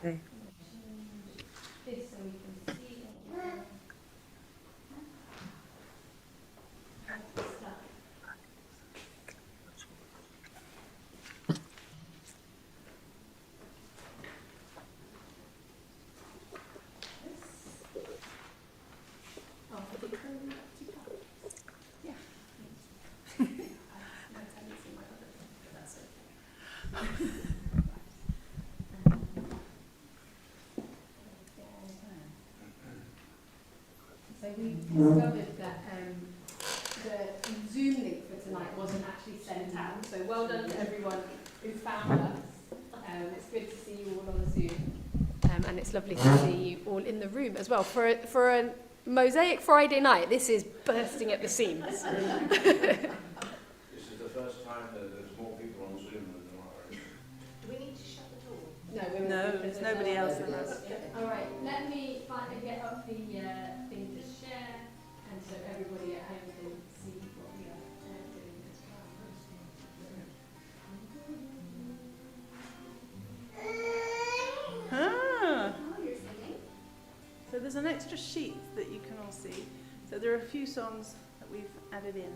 Okay. This so we can see. So we discovered that the Zoom link for tonight wasn't actually sent out. So well done to everyone who found us. It's good to see you all on Zoom. And it's lovely to see you all in the room as well. For a Mosaic Friday night, this is bursting at the seams. This is the first time that there's more people on Zoom than there are. Do we need to shut the door? No, there's nobody else in us. All right, let me get up the thing to share, and so everybody at home can see what we are doing as well. Ah, Oh, you're singing? so there's an extra sheet that you can all see. So there are a few songs that we've added in.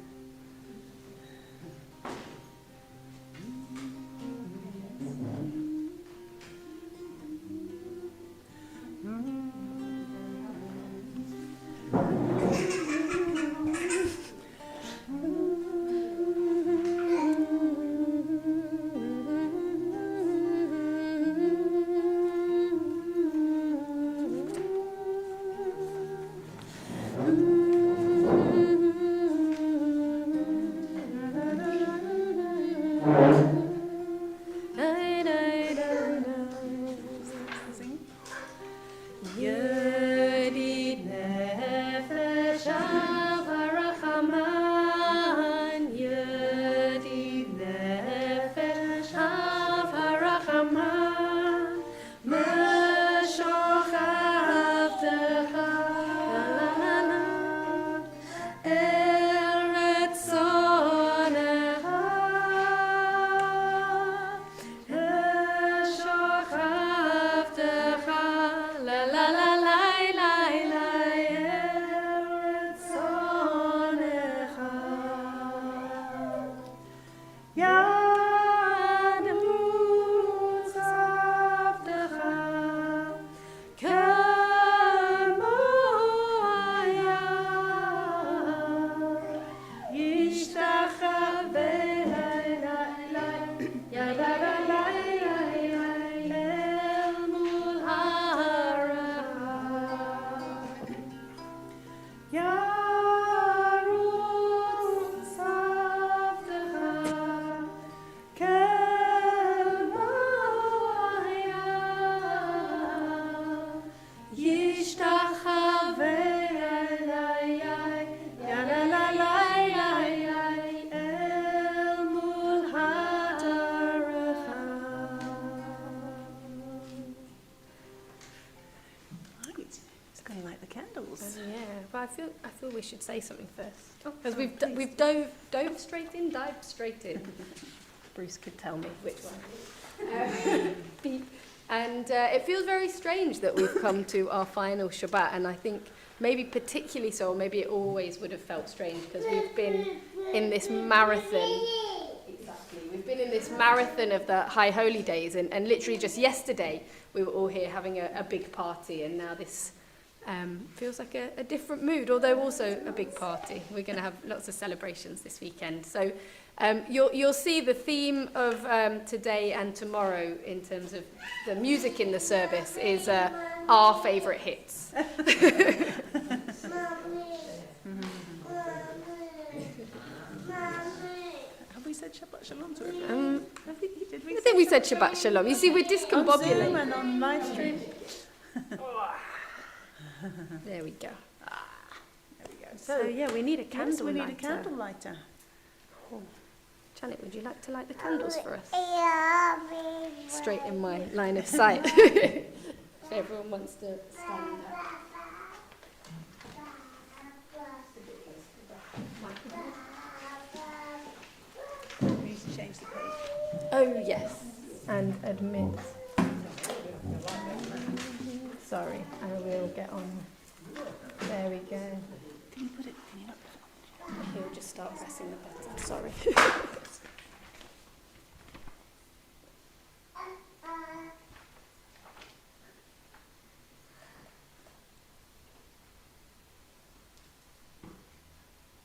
But I feel we should say something first, because we've dived straight in. Bruce could tell me which one. Beep. And it feels very strange that we've come to our final Shabbat, and I think maybe particularly so, or maybe it always would have felt strange, because we've been in this marathon. Exactly, we've been in this marathon of the High Holy Days, and literally just yesterday we were all here having a big party, and now this feels like a different mood, although also a big party. We're going to have lots of celebrations this weekend. So you'll see the theme of today and tomorrow in terms of the music in the service is our favourite hits. Have we said Shabbat Shalom to everyone? I think we said Shabbat Shalom. You see, we're On Zoom discombobulated. and on live stream. There we go. There we go. So yeah, we need a Yes, candle we need lighter. a candle lighter. Oh. Janet, would you like to light the candles for us? Straight in my line of sight. If everyone wants to stand up. We need to change the page. Oh yes, and admit. Sorry, and we'll get on. There we go. Can you put it? Can you not? He'll just start pressing the button. Sorry.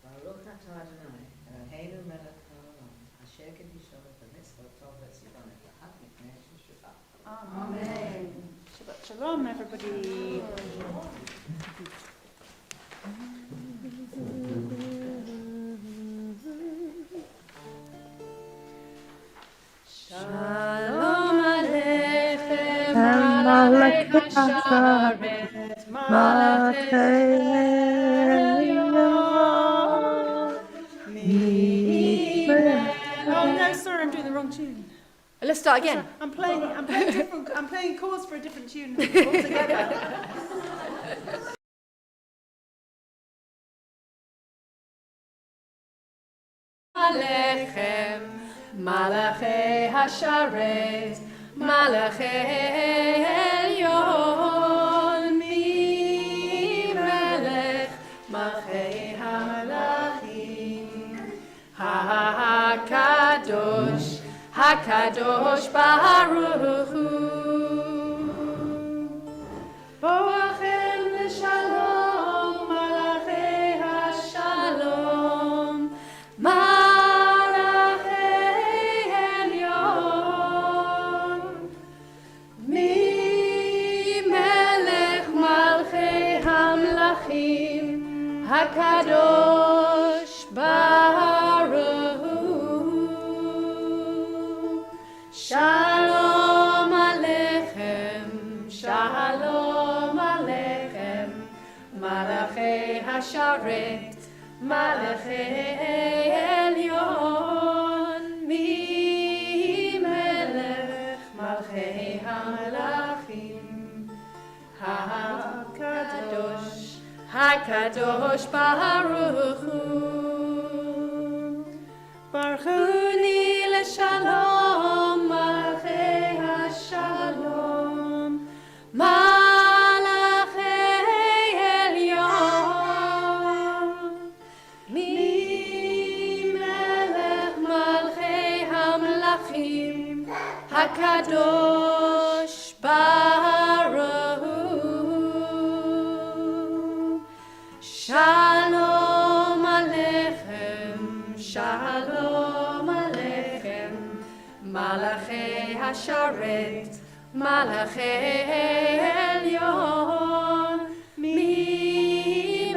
Baruch atah Adonai, Eloheinu melech haolam, asher kedishonu b'mitzvot tov v'tzivonu v'hat mipnei Shabbat. Amen. Shabbat shalom, everybody. Shalom Aleichem, Malachei Hasharet, Malachei Elyon. Oh no, sorry, I'm doing the wrong tune. Let's start again. I'm playing chords for a different tune altogether. Alechem, Malachei Hasharet, Malachei Elyon, Melech, Malchei HaMelachim, HaKadosh, HaKadosh Baruch Hu, Boachem L'Shalom, Malachei HaShalom, Malachei Elyon, Melech Malchei HaMelachim, HaKadosh Baruch Hu. Shalom Aleichem, Shalom Aleichem, Malachei Hasharet, Malachei Elyon, Melech Malchei HaMelachim, HaKadosh, HaKadosh Baruch Hu. Baruchuni l'shalom, Malchei HaShalom, Malachei Elyon, Melech Malchei HaMelachim, HaKadosh Baruch Hu. Shalom Aleichem, Shalom Aleichem, Malachei Hasharet, Malachei Elyon,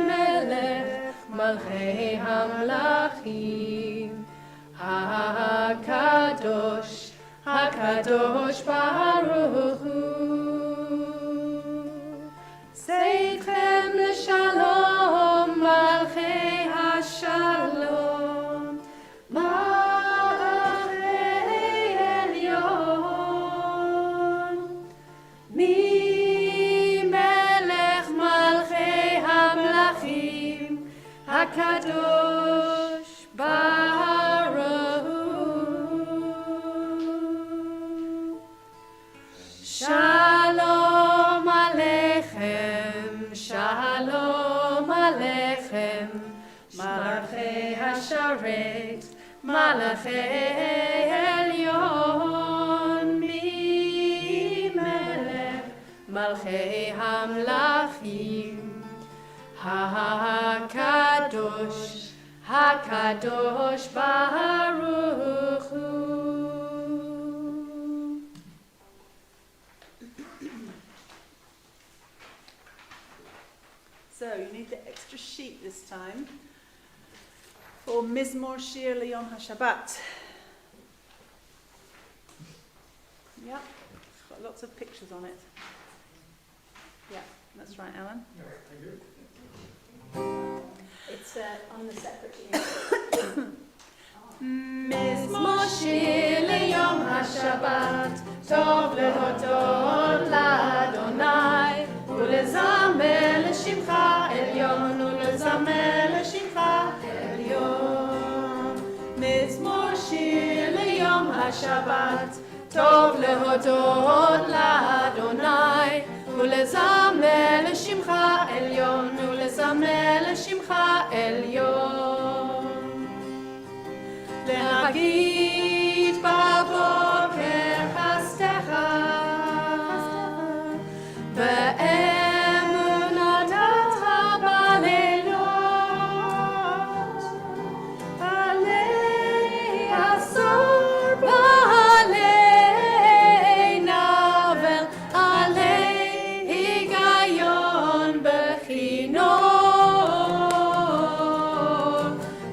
Melech Malchei HaMelachim, HaKadosh, HaKadosh Baruch Hu. Seitchem l'shalom, Malchei HaShalom, Malachei Elyon, Melech Malchei HaMelachim, HaKadosh Baruch Hu. Shalom Aleichem, Shalom Aleichem, Malachei Hasharet, Malachei Elyon, Melech Malchei HaMelachim, HaKadosh, HaKadosh Baruch Hu. So you need the extra sheet this time for Mizmor Shir Liyom HaShabbat. Yep, it's got lots of pictures on it. Yeah, that's right, Alan. It's on the separate sheet. Mizmor Shir Liyom HaShabbat, Tov lehodot l'Adonai, ולזמר לשמך עליון, ולזמר לשמך עליון. מזמור שיר ליום השבת, טוב להודות לאדוני, ולזמר לשמך עליון, ולזמר לשמך עליון. להגיד בבוקר חסדך, באמונתך בלילות, עלי עשור בעלי נבל, עלי היגיון בכינור.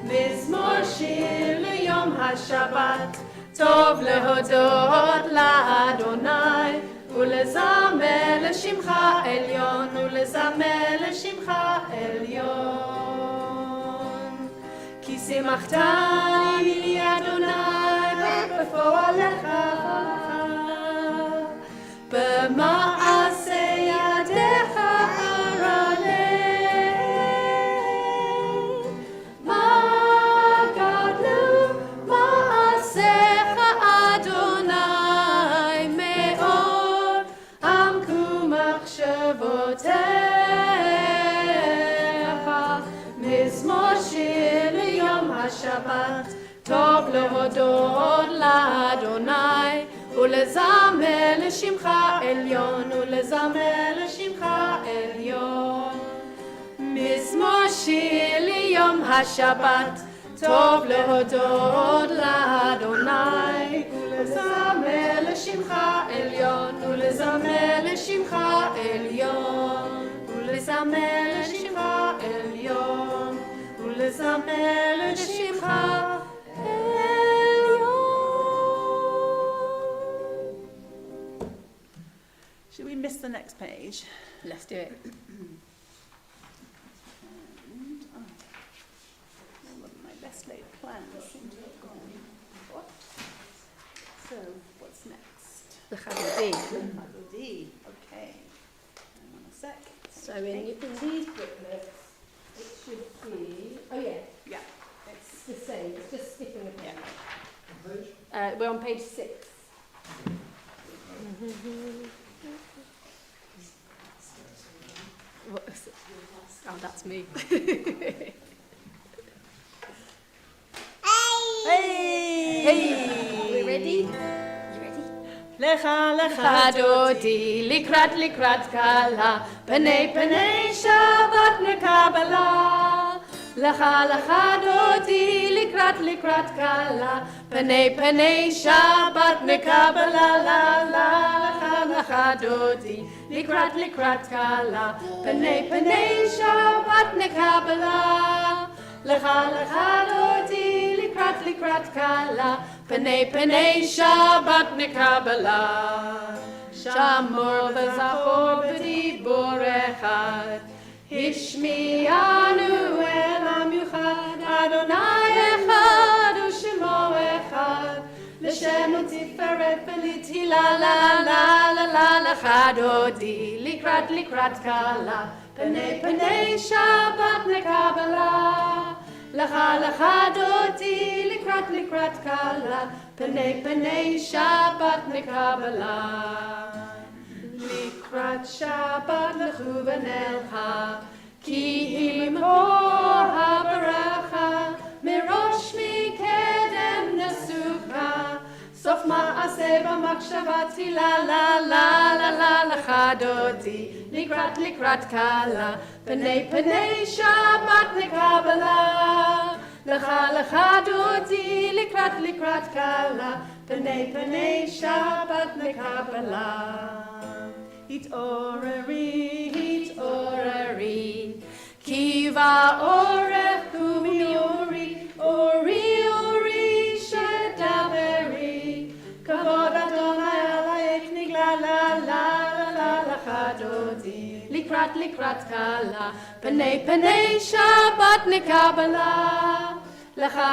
מזמור שיר ליום השבת, טוב להודות לאדוני, ולזמר לשמך עליון, ולזמר לשמך עליון. כי שימחתני אדוני בפועלך, במעשה ידיך אראה. מה גדלו מעשיך אדוני, מאוד עמקו מחשבותיך. מזמור שיר ליום השבת, טוב להודות לאדוני, ולזמר לשמך עליון, ולזמר לשמך עליון. מזמור שיר ליום השבת, טוב להודות לאדוני, ולזמר לשמך עליון, ולזמר לשמך עליון, ולזמר לשמך עליון, ולזמר לשמך עליון. Should we miss the next page? Let's do it. And, all of my best laid plans seem to have gone. What? So, what's next? L'chadodi. Agodi. Okay. Hang on a sec. So in these booklets, it should be, oh yeah, Yeah. it's the same, it's just skipping a page. Yeah. We're on page 6. What is it? Oh, that's me. Hey! We ready? You ready? Lecha, lecha, Chadodi, likrat kala, penei Shabbat nekabala. Lecha dodi, likrat kala, penei Shabbat nekabala. Lecha dodi, likrat kala, penei Shabbat nekabala. Lecha dodi, likrat kala, penei Shabbat nekabala. Shamor v'zachor b'dibur echad, Hishmi'anu el am yuchad, Adonai echad u'shemo echad, l'shem u'tiferet v'litila la la la la lecha dodi, likrat kala, penei Shabbat nekabala. Lecha dodi, likrat kala, penei Shabbat nekabala. Likrat Shabbat lechu v'nelcha, ki himor habaracha, mirosh mikedem nesucha, sof ma'aseh b'machshava tila la la la la lecha dodi, likrat kala, penei Shabbat nekabala. Lecha dodi, likrat kala, penei Shabbat nekabala. Hit'orari, kiva orech umiori, ori shedaveri, kavod Adonai alayek nigla la la la lecha dodi, likrat kala, penei Shabbat nekabala. Lecha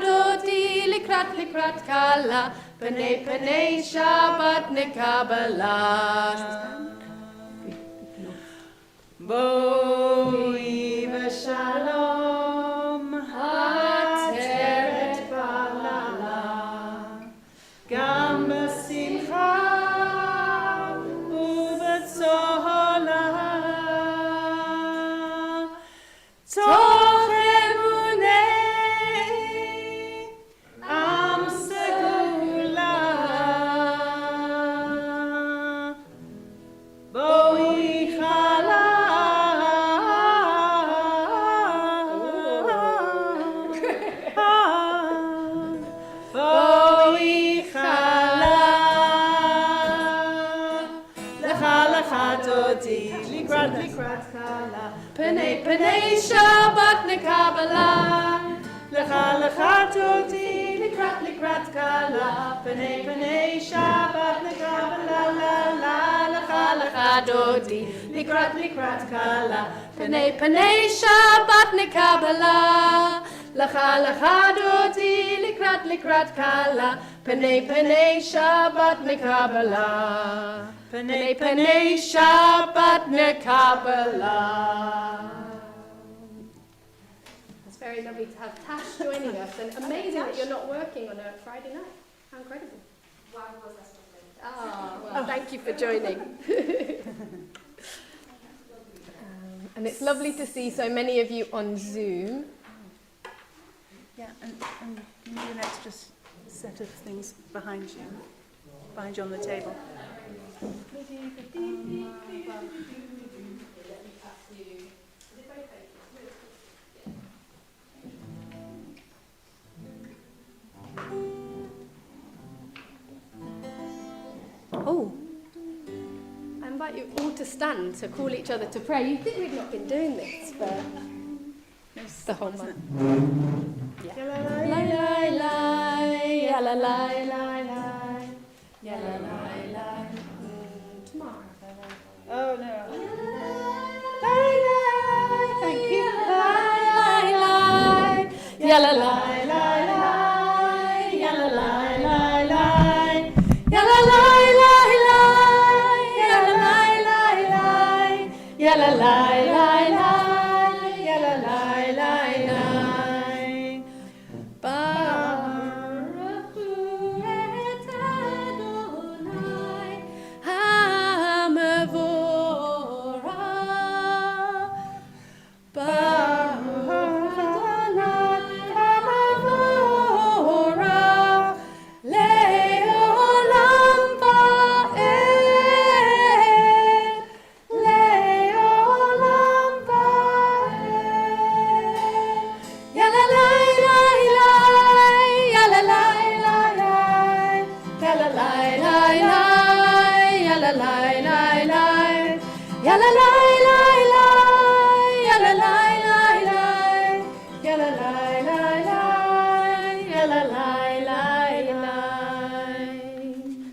dodi, likrat kala, penei Shabbat nekabala. Boi v'shalom, hateret balala, gam b'simcha u'b'tzohar. Dodi, Likrat Kala, Penei Penei Shabbat Nekabala. Lecha Dodi, Likrat Kala, Penei Shabbat Nekabala, Lecha Dodi, Likrat Kala, Penei Penei Shabbat Nekabala. Lecha Dodi, Likrat Kala, Penei Shabbat Nekabala. Penei Shabbat Nekabala. It's very lovely to have Tash joining us, and amazing that you're not working on a Friday night. How incredible. Why was that so late? Well, thank you for joining. And it's lovely to see so many of you on Zoom. Yeah, and you need an extra set of things behind you on the table. Oh, I invite you all to stand to call each other to pray. You think we've not been doing this for the whole month? Yeah. Lai lai lai, ya la lai lai lai, ya la lai lai. Tomorrow. Oh no. Lai lai, thank you. Lai lai lai, ya la lai lai lai, ya la lai lai lai, ya la lai lai lai, ya la lai lai lai, ya la lai lai lai, ya la lai lai lai. Baruch hu et Adonai Hamevora. Baruch Adonai Hamevora le'olam va'ed, le'olam va'ed. Ya la lai lai lai, ya la lai lai lai, ya la lai lai lai, ya la lai lai lai, ya la lai lai lai, ya la lai lai lai, ya la lai lai lai, ya la lai lai lai.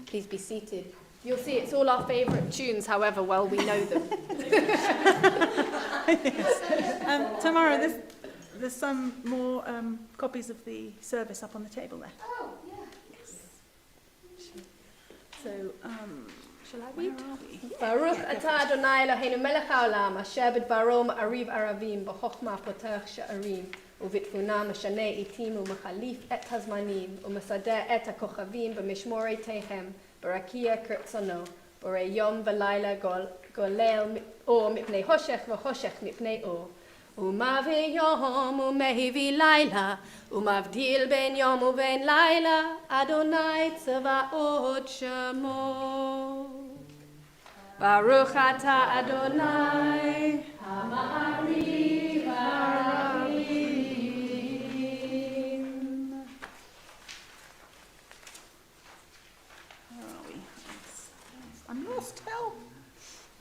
Please be seated. You'll see it's all our favourite tunes, however well we know them. Tomorrow, there's some more copies of the service up on the table there. Oh, yeah. Yes. So, Shall I read? where are we? Baruch atah Adonai Eloheinu melech haolam asher bidbaro ma'ariv aravim b'chokhmah potach she'arim ובתבונה משנה עיתים ומחליף את הזמנים ומסדר את הכוכבים במשמורותיהם ברקיע כרצונו בורא יום ולילה גולל אור מפני חושך וחושך מפני אור ומביא יום ומהביא לילה ומבדיל בין יום ובין לילה אדוני צבאות שמו Baruch atah Adonai Ha'ma'ariv ha'aravim. Where are we? I'm lost. Help.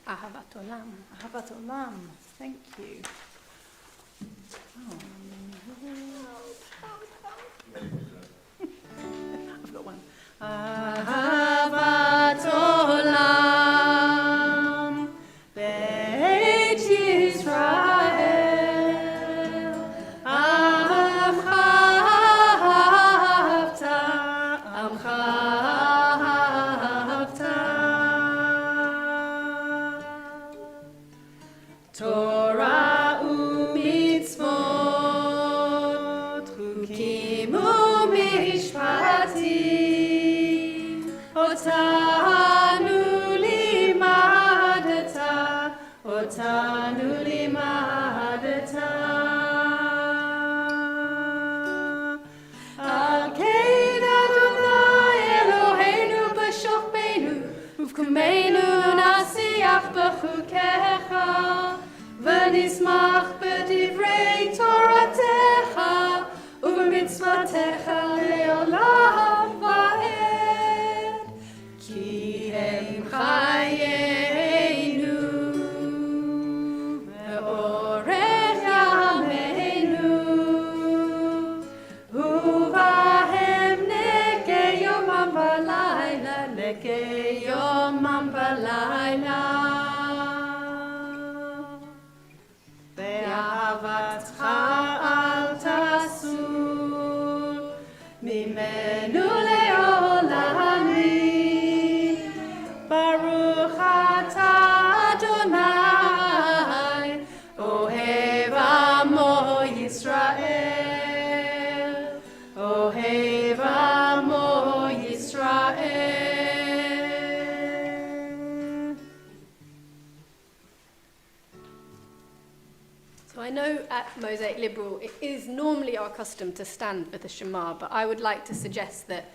Ahavat olam. Ahavat Olam. Thank you. Oh. I've got one. Ahavat olam. Beit Yisrael. Amcha ahavta. Amcha ahavta. Torah u'mitzvot, chukim u'mishpatim, otanu limadata, otanu limadata. Al kein Adonai Eloheinu b'shokbeinu, uvkumeinu nasiach b'chukecha, v'nismach b'divrei Toratecha, ובמצוותיך לעולם ועד. כי מחכה יומם ולילה ואהבתך אל תסור ממנו לעולמי ברוך אתה אדוני אוהב עמו ישראל אוהב עמו ישראל. So I know at Mosaic Liberal it is normally our custom to stand for the Shema, but I would like to suggest that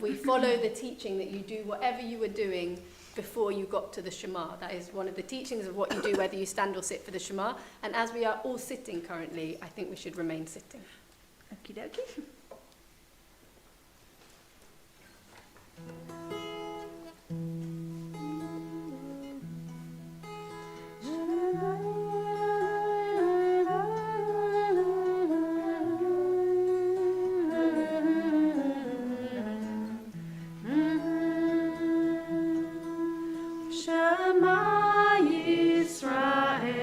we follow the teaching that you do whatever you were doing before you got to the Shema. That is one of the teachings of what you do whether you stand or sit for the Shema. And as we are all sitting currently, I think we should remain sitting. Okie dokie. Shema Yisrael,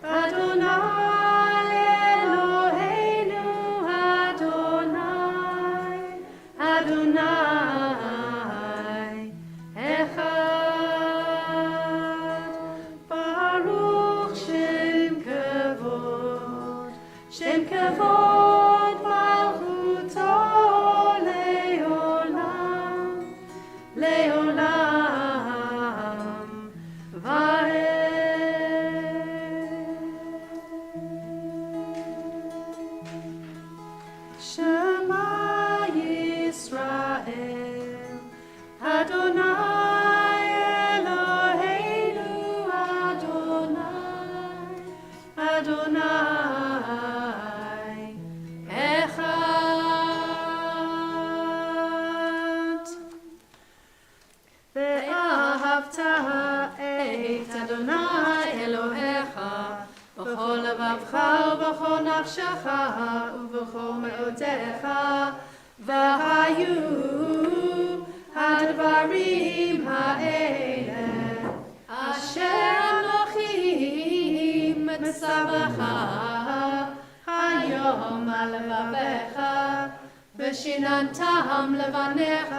Adonai Eloheinu, Adonai, Adonai Echad, Baruch Shem Kavod, Shem Kavod Malchuto Leolam, Leolam. Shema Yisrael, Adonai Eloheinu, Adonai, Adonai Echad. ואהבת את אדוני אלוהיך בכל לבבך ובכל נפשך ובכל מאודיך והיו הדברים האלה אשר אנוכי מצווך היום על לבביך ושיננתם לבניך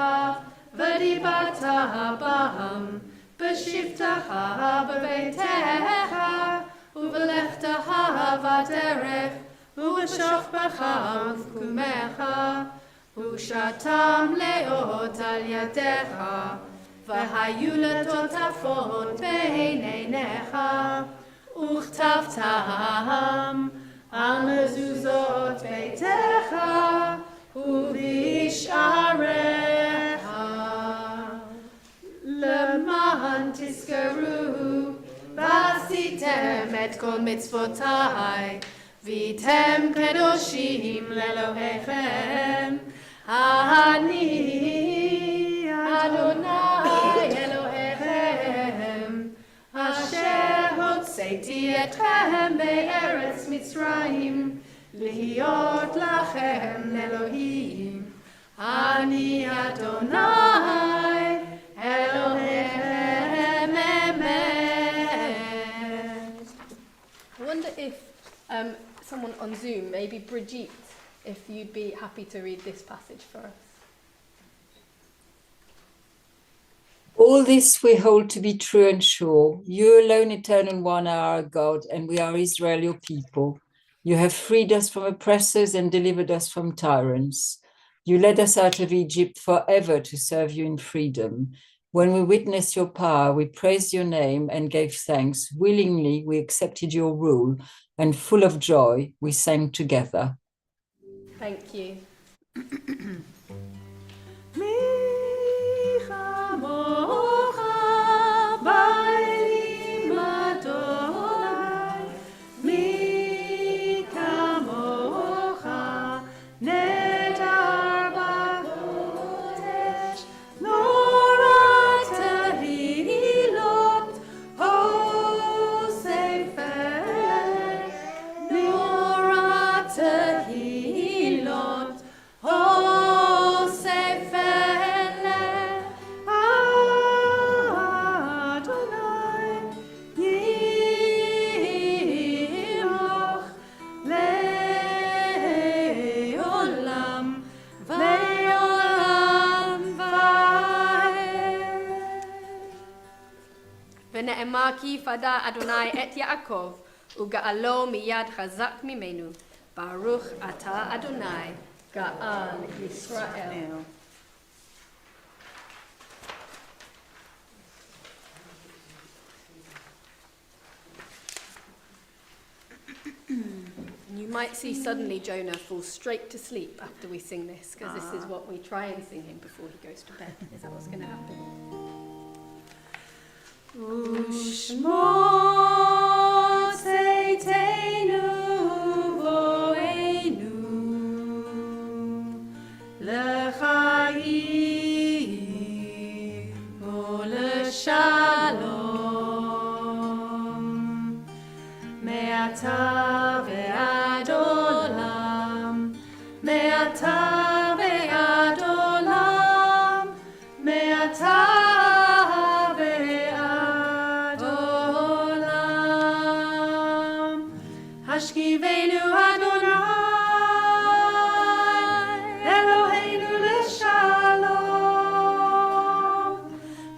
ודיברת בם בשבתך בביתך ובלכתך בדרך ובשוכבך ובקומך ושתם לאות על ידיך והיו לטוטפות בין עיניך וכתבתם על מזוזות ביתך ובשעריך למען תזכרו ועשיתם את כל מצוותיי והייתם קדושים לאלוהיכם אני אדוני אלוהיכם אשר הוצאתי אתכם מארץ מצרים להיות לכם לאלוהים אני אדוני אלוהיכם אמת. I wonder if someone on Zoom, maybe Brigitte, if you'd be happy to read this passage for us. All this we hold to be true and sure. You alone, eternal one, are our God, and we are Israel, your people. You have freed us from oppressors and delivered us from tyrants. You led us out of Egypt forever to serve you in freedom. When we witnessed your power, we praised your name and gave thanks. Willingly, we accepted your rule, and full of joy, we sang together. Thank you. Oh ונאמר כי יפדה אדוני את יעקב וגאלו מיד חזק ממנו. ברוך אתה אדוני גאל ישראל. Now, And you might see suddenly Jonah fall straight to sleep after we sing this, because this is what we try and sing him before he goes to bed. Is that what's going to happen? Ushmor tzeitzenu vo'enu l'chaim u'l'shalom me'ata ve'ad olam me'ata ve'ad olam me'ata Hashkivenu Adonai, Eloheinu l'shalom,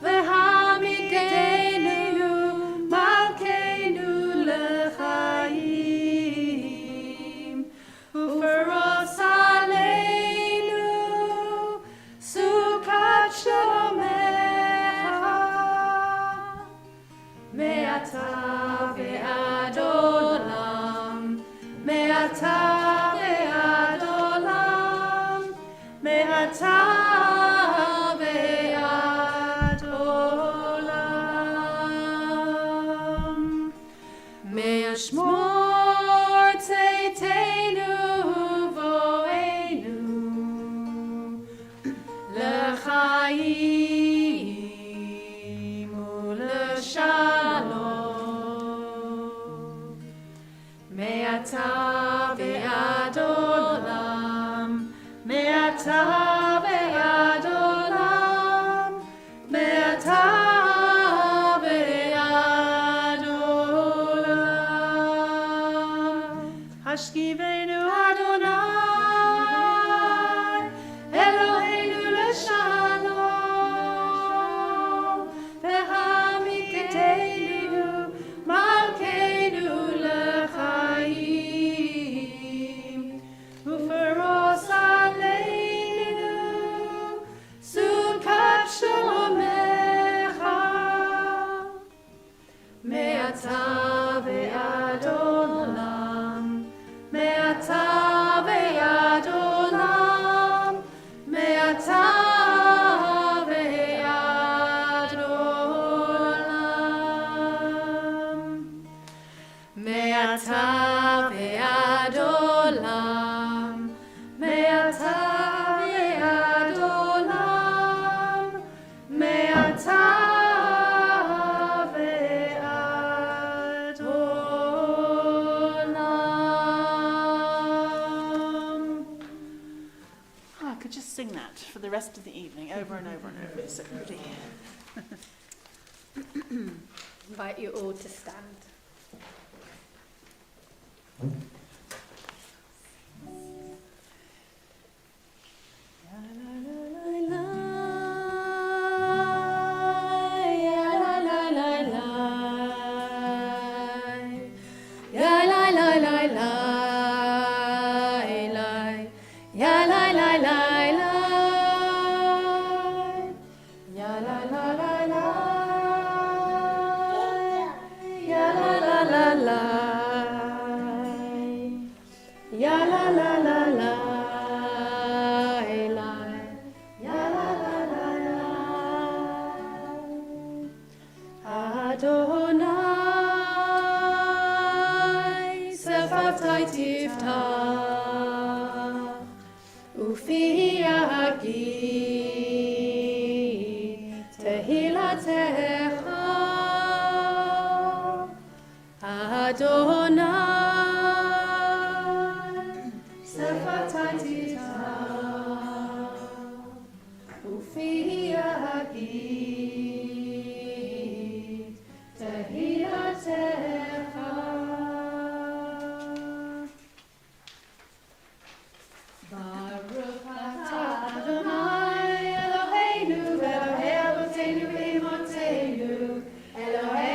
v'hamidenu malkeinu l'chaim, u'faros aleinu sukat shalomecha, me'ata ve'ad olam. Me'ata ve'ad olam, me'ata ve'ad olam. Me'ashmor tzeitzenu vo'enu l'chaim u'l'shalom. Me'ata ve'ad olam, me'ata ve'ad olam, me'ata ve'ad olam. Hashkivenu Adonai, Eloheinu l'shalom, v'hamidenu malkeinu l'chaim, u'faros aleinu sukat shalomecha, me'ata ve'ad olam, me'ata ve'ad olam, me'ata ve'ad olam. Me'ata ve'ad olam, me'ata ve'ad olam, me'ata ve'ad olam. I could just sing that for the rest of the evening, over and over and over. It's so pretty. Invite you all to stand. Adonai, Sefatai Tiftach, Ufi Yagi, Tehilatecha, Adonai, Sefatai Tiftach, Ufi Yagi, Baruch atah Adonai Eloheinu, Elohei Avotenu v'Imotenu, Elohei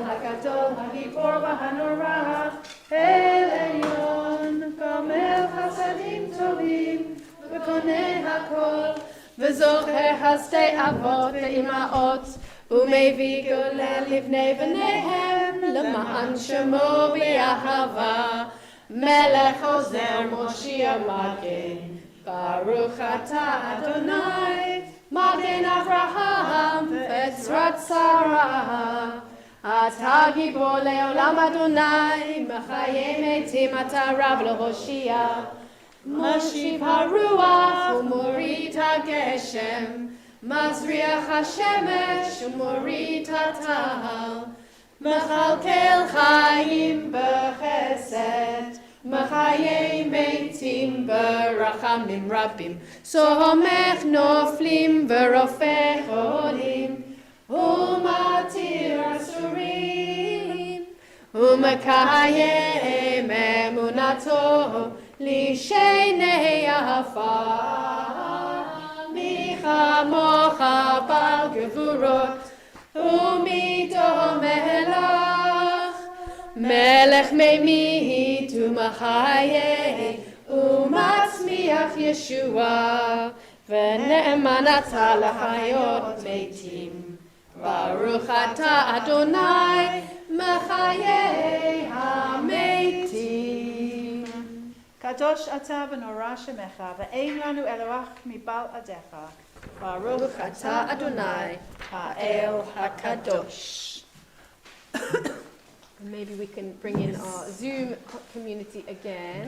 הגדול, הגיבור והנורא, אל עליון, גומל חסדים טובים, וקונה הכל, וזוכר חסדי אבות ואימהות, ומביא גולל לבני בניהם, למען שמו באהבה. מלך עוזר מושיע מגן, ברוך אתה אדוני, מגן אברהם ועזרת שרה. אתה גיבור לעולם אדוני, מחיי מתים אתה רב להושיע. משיב הרוח ומוריד הגשם, מזריח השמש ומוריד הטל. מכלכל חיים בחסד, מחיי מתים ברחמים רבים. סומך נופלים ורופא חולים, ומתיר אסורים, ומקיים אמונתו לשני עפר. מי כמוך בעל גבורות ומדומה לך, מלך ממית ומחיה ומצמיח ישועה, ונאמן אתה לחיות מתים. ברוך אתה אדוני מחיי המתים. קדוש אתה ונורא שמך, ואין לנו אלוהיך מבלעדיך. ברוך אתה אדוני האל הקדוש. Maybe we can bring in our Zoom community again.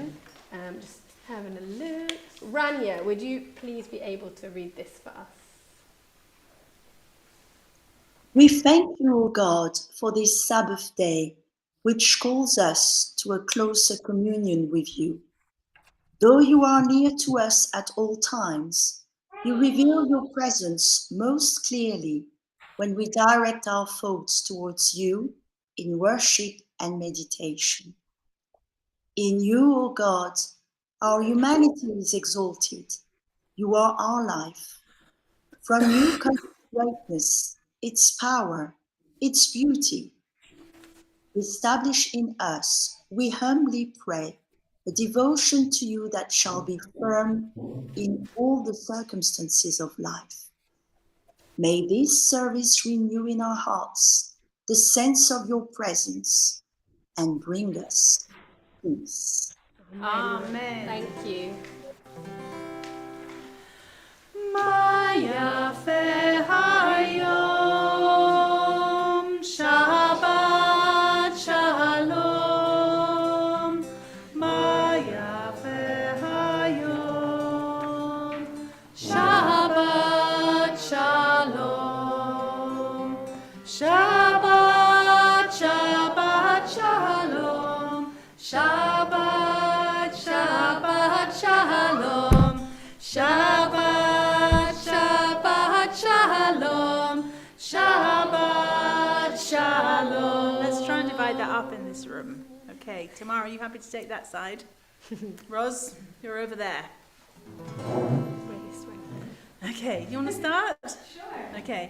Just having a look. Rania, would you please be able to read this for us? We thank you, O God, for this Sabbath day, which calls us to a closer communion with you. Though you are near to us at all times, you reveal your presence most clearly when we direct our thoughts towards you in worship and meditation. In you, O God, our humanity is exalted. You are our life. From you comes greatness, its power, its beauty. Establish in us, we humbly pray, a devotion to you that shall be firm in all the circumstances of life. May this service renew in our hearts the sense of your presence and bring us peace. Amen. Thank you. Maya fe hayom, Shabbat shalom. Maya fe hayom, Shabbat shalom. Shabbat, Shabbat shalom. Shabbat, Shabbat shalom. Shabbat, Shabbat shalom. Shabbat shalom. Let's try and divide that up in this room. Okay, Tamara, are you happy to take that side? Ros, you're over there. Okay, you want to start? Sure. Okay.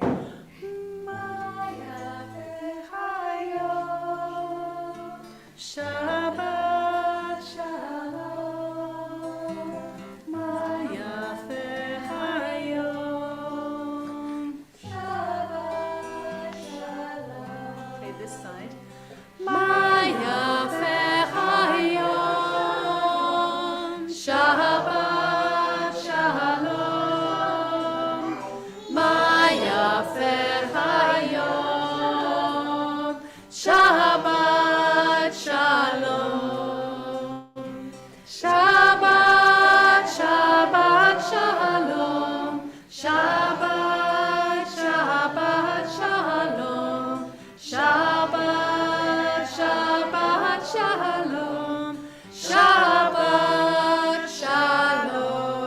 Shabbat shalom, Maya hayom. Shabbat shalom. Okay, this side. Maya hayom. Shabbat shalom, Maya hayom. Shabbat shalom. Shabbat, Shabbat shalom. Shabbat, Shabbat shalom. Shabbat, Shabbat shalom. Shabbat shalom.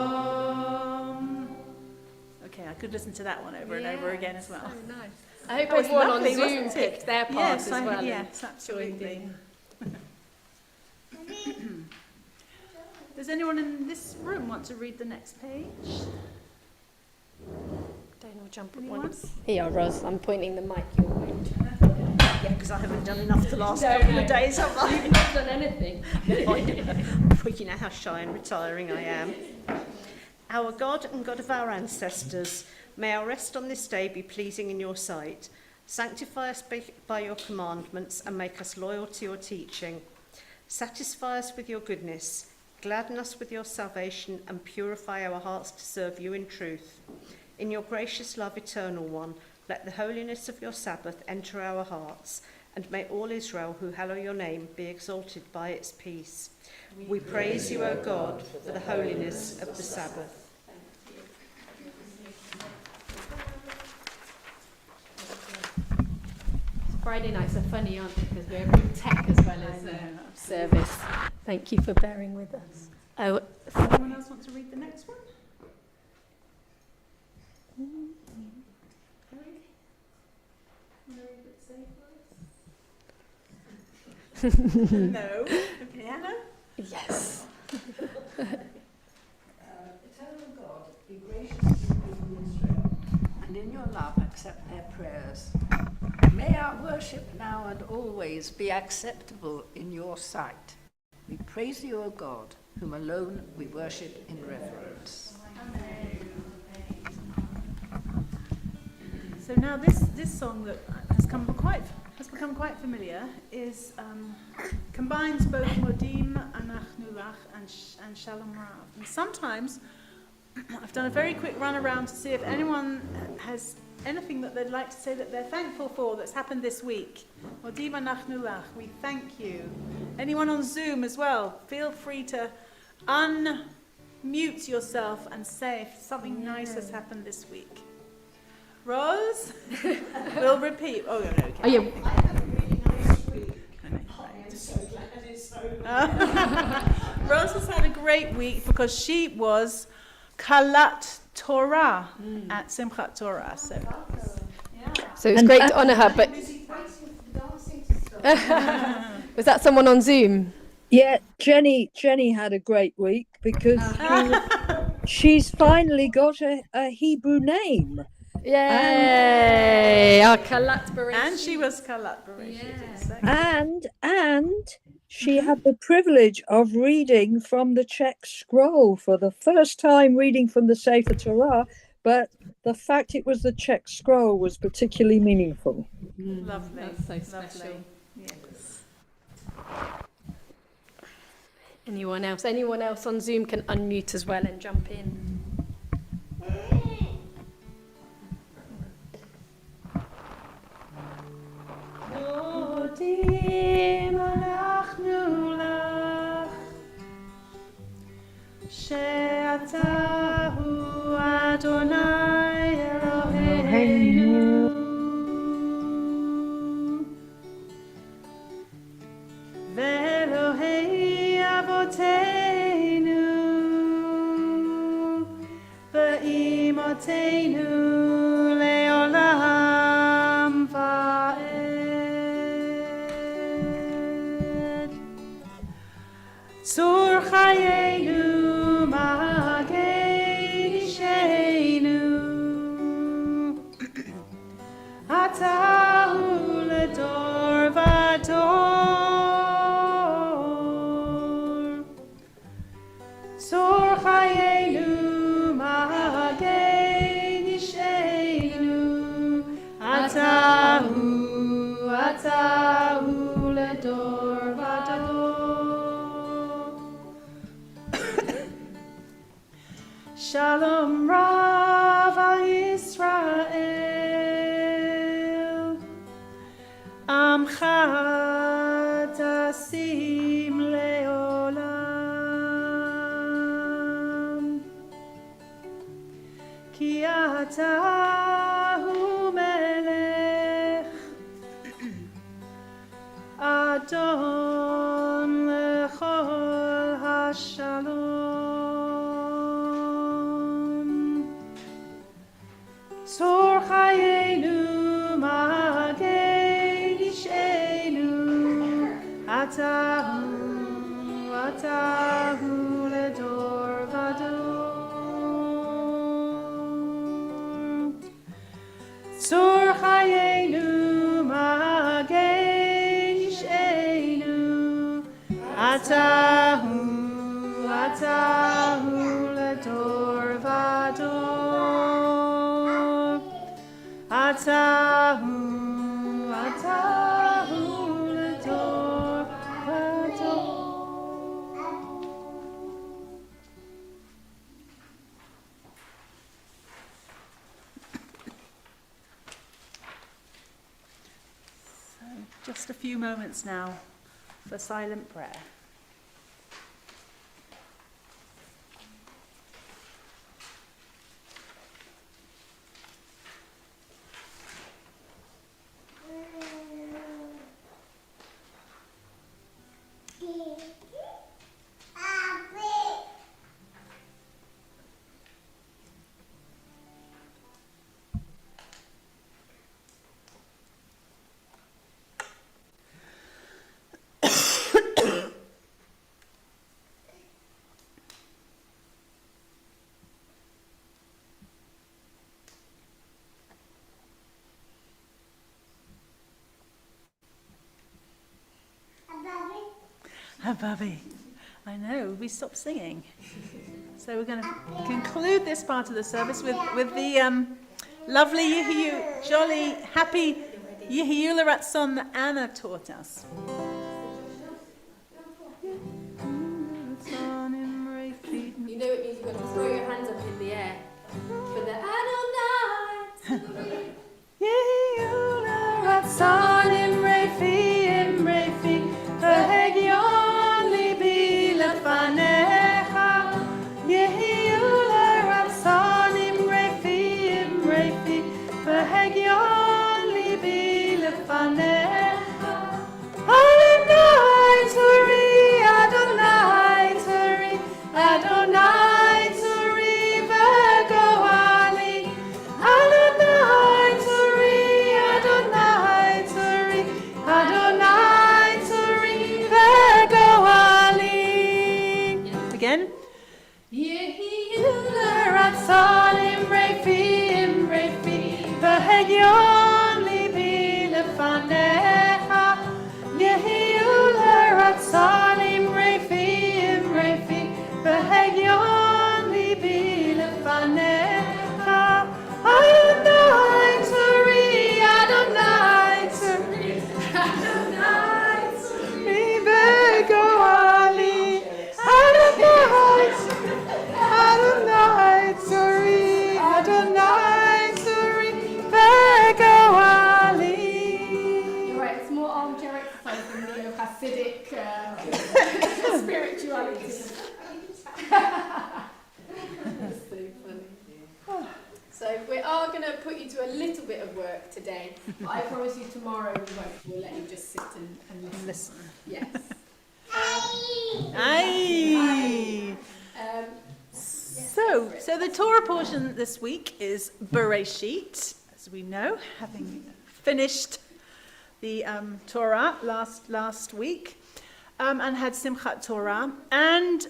Okay, I could listen to that one over and over again as well. So nice. I hope That was everyone lovely, on Zoom wasn't it? picked their part Yes, as well. yes, absolutely. Does anyone in this room want to read the next page? Don't all jump at Anyone? once. Here, Ros, I'm pointing the mic your way. Yeah, because I haven't done enough the last couple of days, have I? You've not done anything. You know how shy and retiring I am. Our God and God of our ancestors, may our rest on this day be pleasing in your sight. Sanctify us by your commandments and make us loyal to your teaching. Satisfy us with your goodness, gladden us with your salvation, and purify our hearts to serve you in truth. In your gracious love, eternal one, let the holiness of your Sabbath enter our hearts, and may all Israel who hallow your name be exalted by its peace. We praise you, O God, for the holiness of the Sabbath. Friday nights are funny, aren't they? Because we're in tech as well as service. Thank you for bearing with us. Oh, Anyone else want to read the next one? No. Okay, Anna? yes. Eternal God, be gracious to the people of Israel, and in your love accept their prayers. May our worship now and always be acceptable in your sight. We praise you, O God, whom alone we worship in reverence. So now this song that has become quite familiar is combines both Modim, Anachnu Lach, and Shalom Rav. And sometimes I've done a very quick run around to see if anyone has anything that they'd like to say that they're thankful for that's happened this week. Modim, Anachnu Lach, we thank you. Anyone on Zoom as well, feel free to unmute yourself and say if something nice has happened this week. Rose? We'll repeat. Oh, no, okay. Oh, yeah. I had a really nice week. I'm so glad it's so long. Rose has had a great week because she was Kalat Torah at Simchat Torah. So it's great to honour her, but was that someone on Zoom? Yeah, Jenny had a great week because she's finally got a Hebrew name. Yay! Our Kalat Bereshit. And she was Kalat Bereshit. And she had the privilege of reading from the Czech scroll for the first time, reading from the Sefer Torah, but the fact it was the Czech scroll was particularly meaningful. Lovely. That's so special. Lovely. Yes. Anyone else? Anyone else on Zoom can unmute as well and jump in. Modim anachnu lach, she'ata hu Adonai Eloheinu, ve'Elohei avoteinu, ve'imoteinu le'olam va'ed. Tzur chayenu magei ishenu, atahu ledor vador. Tzur chayenu magei ishenu, atahu ledor vador. Shalom Rav Yisrael, Amcha tasim leolam, ki ata hu melech, Adon lechol hashalom. Tzur chayenu magei ishenu, atahu ledor vador. Tzur chayenu magei Atahu, Atahu, Lador Vador. Atahu, Atahu, Lador Vador. So, just a few moments now for silent prayer. Bobby, I know, we stopped singing. So we're going to conclude this part of the service with the lovely, jolly, happy Yehiyula Ratzon that Anna taught us. You know it means you've got to throw your hands up in the air for the Adonai. Yehiyula Ratzon Imrefi, V'hegion libi lefanecha. Yehiyula Ratzon Imrefi, V'hegion libi lefanecha. Adonai Tzuri, Adonai Tzuri, Adonai Tzuri v'goali. Adonai Tzuri, Adonai Tzuri, Adonai Tzuri v'goali. Again. Yehiyula Ratzon Imrefi, V'hegion libi lefanecha. Yehiyula Ratzon Imrefi, V'hegion libi lefanecha. Adonai Tzuri, Adonai Tzuri, Adonai Tzuri v'goali. Adonai Tzuri, Adonai Tzuri v'goali. You're right, it's more armchair exercise than neo-Hasidic spirituality. That's so funny. So we are going to put you to a little bit of work today, but I promise you tomorrow we won't. We'll let you just sit and listen. Yes. Aye. So the Torah portion this week is Bereshit, as we know, having finished the Torah last week, and had Simchat Torah. And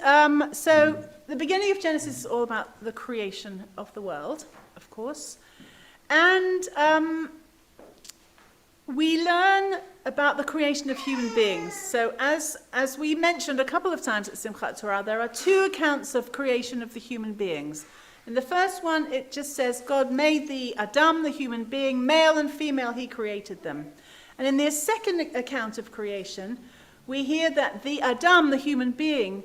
so the beginning of Genesis is all about the creation of the world, of course. And we learn about the creation of human beings. So as we mentioned a couple of times at Simchat Torah, there are two accounts of creation of the human beings. In the first one, it just says God made the Adam, the human being, male and female, he created them. And in the second account of creation, we hear that the Adam, the human being,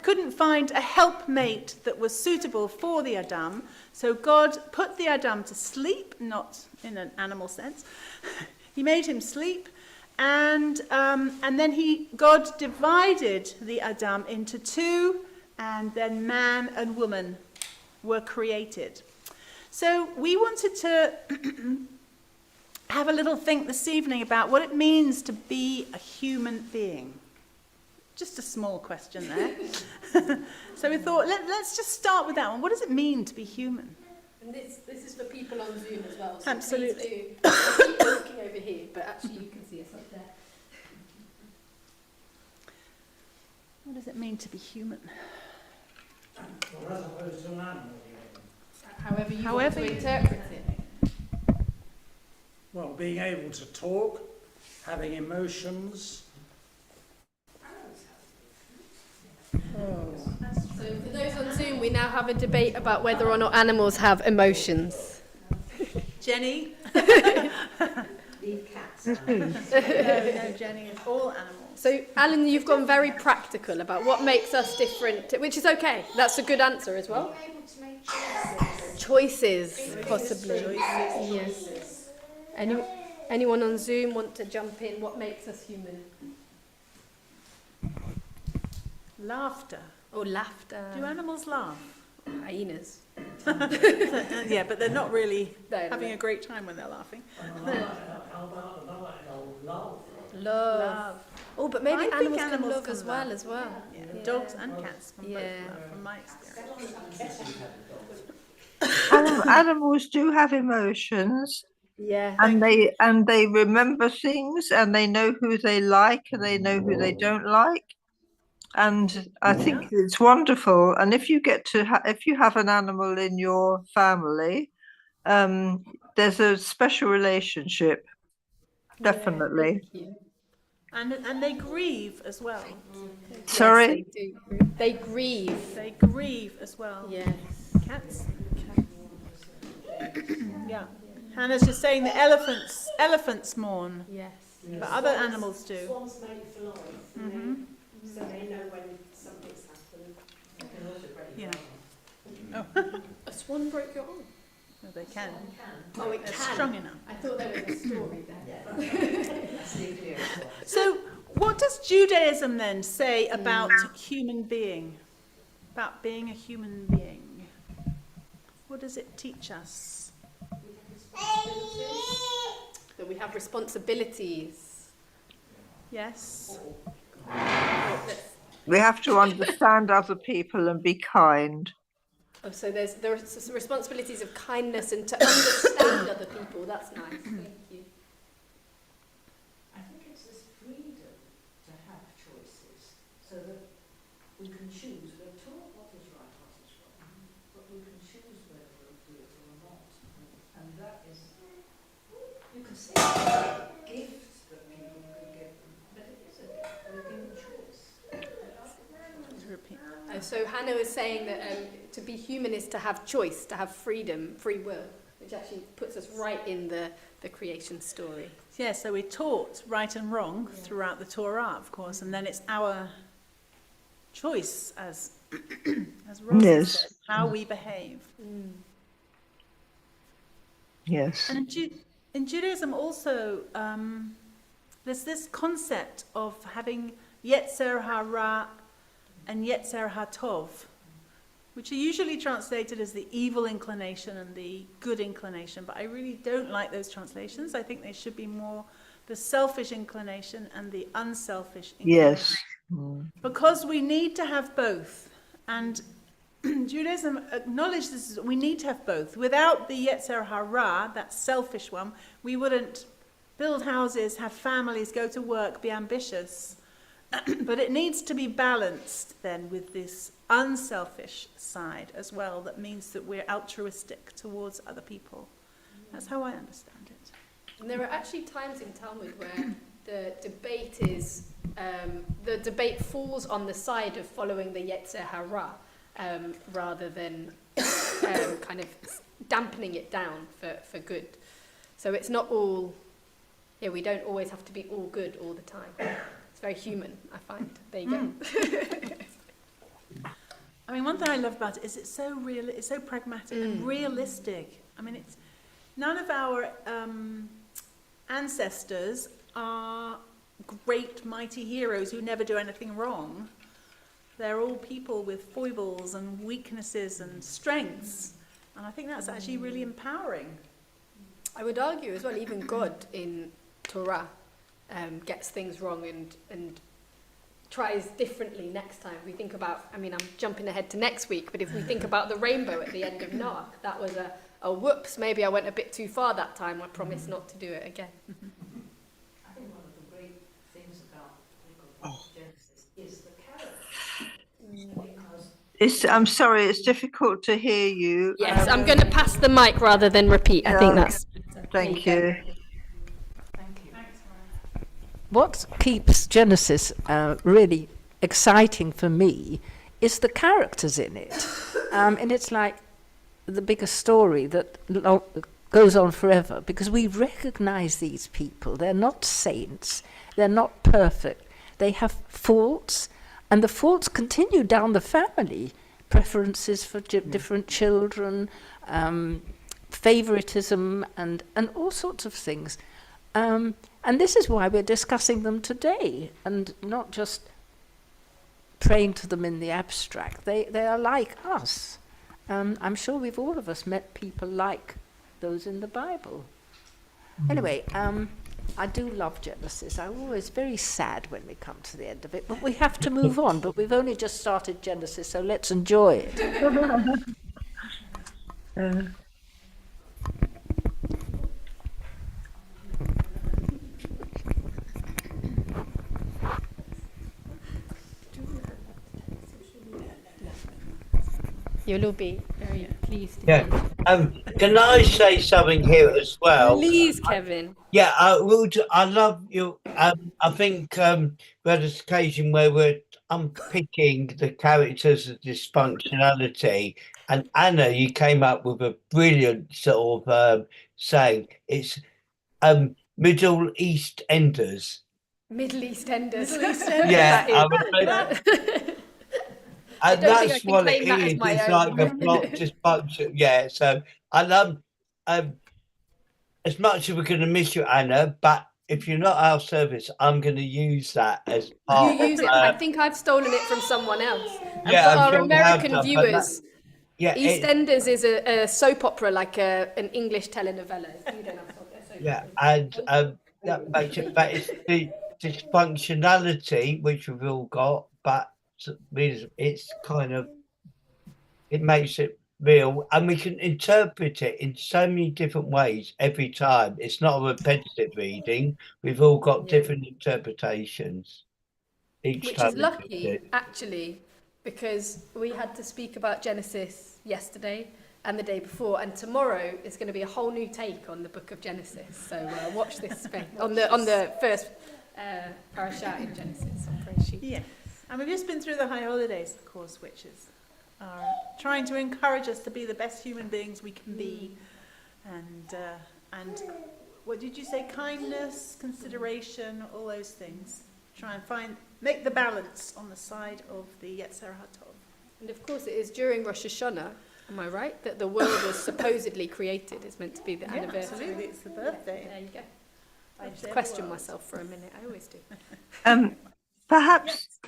couldn't find a helpmate that was suitable for the Adam. So God put the Adam to sleep, not in an animal sense. He made him sleep, and then God divided the Adam into two, and then man and woman were created. So we wanted to have a little think this evening about what it means to be a human being. Just a small question there. So we thought, let's just start with that one. What does it mean to be human? And this is for people on Zoom as well. So Absolutely. Please do keep looking over here, but actually you can see us up there. What does it mean to be human? Well, as opposed to an animal. However you want to interpret it. Well, being able to talk, having emotions, we now have a debate about whether or not animals have emotions. Jenny? Leave cats. No, Jenny, it's all animals. So, Alan, you've gone very practical about what makes us different, which is okay. That's a good answer as well. Being able to make Choices, possibly. Choices. Yes. Anyone on Zoom want to jump in? What makes us human? Laughter. Or laughter. Do animals laugh? Hyenas. Yeah, but they're not really No, having a great time when they're laughing. Love. Oh, but maybe I think animals can animals love can as well. Yeah, dogs and cats can both Yeah. laugh, from my experience. Animals do have emotions, Yeah. and they remember things, and they know who they like and they know who they don't like, and I think it's wonderful. And if you get to if you have an animal in your family, there's a special relationship, definitely. Yeah, And they grieve as well. Sorry? Yes, they do. They grieve. They grieve as well. Yes. Cats. Yeah. Hannah's just saying that elephants mourn, Yes. but other animals do. Swans mate for life, so they know when something's happened. Yeah. A swan broke your arm. No, they can. Oh, it They're can. strong enough. I thought there was a story there. So, what does Judaism then say about human being? About being a human being? What does it teach us? That we have responsibilities. Yes. We have to understand other people and be kind. Oh, so there are responsibilities of kindness and to understand other people. That's nice. Thank you. I think it's this freedom to have choices, so that we can choose. We're taught what is right, what is wrong, but we can choose whether we'll do it or not. And that is, you can say it's a gift that people can give them, but it is a gift. We're given choice. So Hannah was saying that to be human is to have choice, to have freedom, free will, which actually puts us right in the creation story. Yeah, so we're taught right and wrong throughout the Torah, of course, and then it's our choice, as Rosie said, how we behave. Yes. And in Judaism also, there's this concept of having Yetzer Hara and Yetzer HaTov, which are usually translated as the evil inclination and the good inclination, but I really don't like those translations. I think they should be more the selfish inclination and the unselfish inclination. Yes. Because we need to have both. And Judaism acknowledges that we need to have both. Without the Yetzer Hara, that selfish one, we wouldn't build houses, have families, go to work, be ambitious. But it needs to be balanced then with this unselfish side as well, that means that we're altruistic towards other people. That's how I understand it. And there are actually times in Talmud where the debate falls on the side of following the Yetzer Hara rather than kind of dampening it down for good. So it's not all, we don't always have to be all good all the time. It's very human, I find. There you go. I mean, one thing I love about it is it's so real, it's so pragmatic and realistic. I mean, it's none of our ancestors are great, mighty heroes who never do anything wrong. They're all people with foibles and weaknesses and strengths. And I think that's actually really empowering. I would argue as well, even God in Torah gets things wrong and tries differently next time. We think about, I mean, I'm jumping ahead to next week, but if we think about the rainbow at the end of Noah, that was a whoops, maybe I went a bit too far that time. I promise not to do it again. I think one of the great things about the book of Genesis is the character. Because I'm sorry, it's difficult to hear you. Yes, I'm going to pass the mic rather than repeat. I think that's... Thank you. what keeps Genesis really exciting for me is the characters in it. And it's like the bigger story that goes on forever, because we recognize these people. They're not saints. They're not perfect. They have faults, and the faults continue down the family. Preferences for different children, favoritism, and all sorts of things. And this is why we're discussing them today, and not just praying to them in the abstract. They are like us. I'm sure we've all of us met people like those in the Bible. Anyway, I do love Genesis. I'm always very sad when we come to the end of it, but we have to move on. But we've only just started Genesis, so let's enjoy it. You'll all be very pleased. Yeah. Can I say something here as well? Please, Kevin. Yeah, I love you. I think we had this occasion where we're unpicking the characters of dysfunctionality, and Anna, you came up with a brilliant sort of saying. It's Middle East Enders. Middle East Enders. Yeah, and that's what it is. It's like a plot dysfunction. Yeah, so I love. As much as we're going to miss you, Anna, but if you're not our service, I'm going to use that as part. You use it. I think I've stolen it from someone else. And yeah, for our American viewers, yeah, EastEnders is a soap opera, like an English telenovela. You don't have soap. Yeah, and that makes it. But it's the dysfunctionality which we've all got, but it's kind of, it makes it real, and we can interpret it in so many different ways every time. It's not a repetitive reading. We've all got different interpretations each which time. Is lucky, actually, because we had to speak about Genesis yesterday and the day before, and tomorrow is going to be a whole new take on the book of Genesis. So watch this space on the first parasha in Genesis. Yes, and we've just been through the high holidays, of course, which is trying to encourage us to be the best human beings we can be, and what did you say? Kindness, consideration, all those things. Try and make the balance on the side of the Yetzer HaTov. And of course, it is during Rosh Hashanah. Am I right that the world was supposedly created? It's meant to be the anniversary. Absolutely, it's the birthday. There you go. I just questioned myself for a minute. I always do. Perhaps.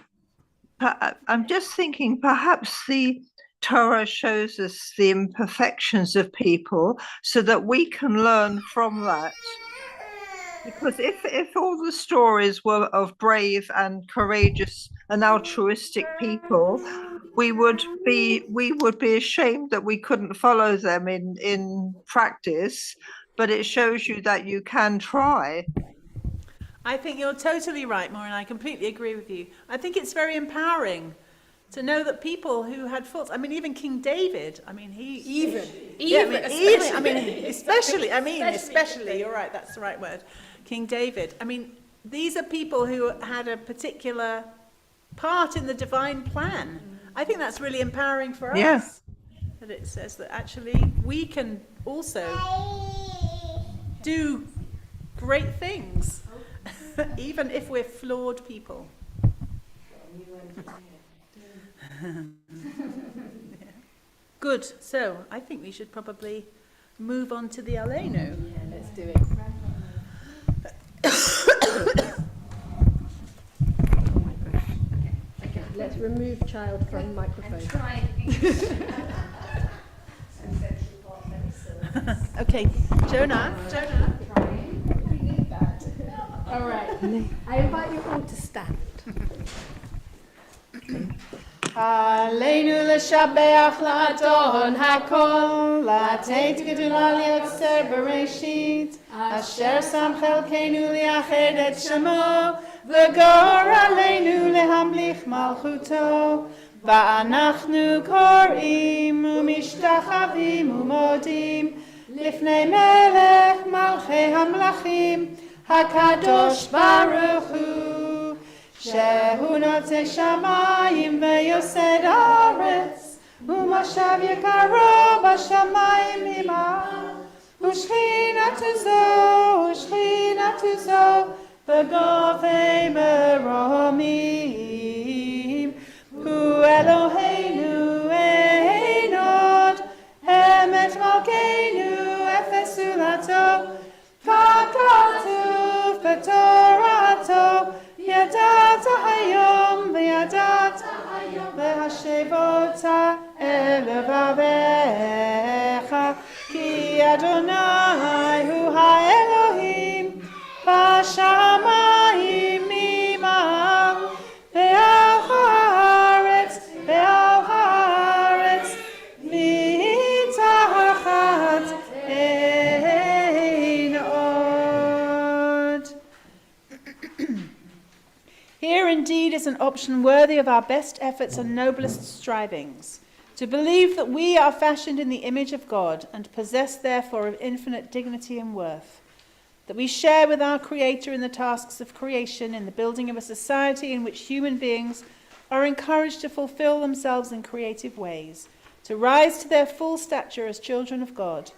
I'm just thinking, perhaps the Torah shows us the imperfections of people so that we can learn from that. Because if all the stories were of brave and courageous and altruistic people, we would be ashamed that we couldn't follow them in practice. But it shows you that you can try. I think you're totally right, Maureen. I completely agree with you. I think it's very empowering to know that people who had faults, I mean, even King David, I mean, especially, you're right, that's the right word, King David. I mean, these are people who had a particular part in the divine plan. I think that's really empowering for us. That it says that actually we can also do great things. Even if we're flawed people. Good. So I think we should probably move on to the Aleinu. Yeah, let's do it. Okay, let's remove child from microphone. Okay, Jonah. All right. I invite you all to stand. Aleinu l'shabeach la'adon hakol, la'ateit gedula li'yotzer bereshit, asher sam chelkeinu li'ached et shemo, v'gor aleinu lehamlich malchuto, va'anachnu korim u'mishtachavim u'modim, lifnei melech malchei hamlachim, HaKadosh Baruch Hu, Shehu notze shamayim veyosed aretz, ומשב יקרו בשמיים עמם, ושכינתו זו בגופי מרומים. הוא אלוהינו אין עוד, אמת מלכנו אפס זולתו, ככתוב בתורתו, ידעת היום וידעת והשבות אל לבביך, כי אדוני הוא האלוהים בשמיים עמם, ועל הארץ מתחת אין עוד. Here indeed is an option worthy of our best efforts and noblest strivings, to believe that we are fashioned in the image of God and possess therefore of infinite dignity and worth, that we share with our Creator in the tasks of creation, in the building of a society in which human beings are encouraged to fulfill themselves in creative ways, to rise to their full stature as children of God,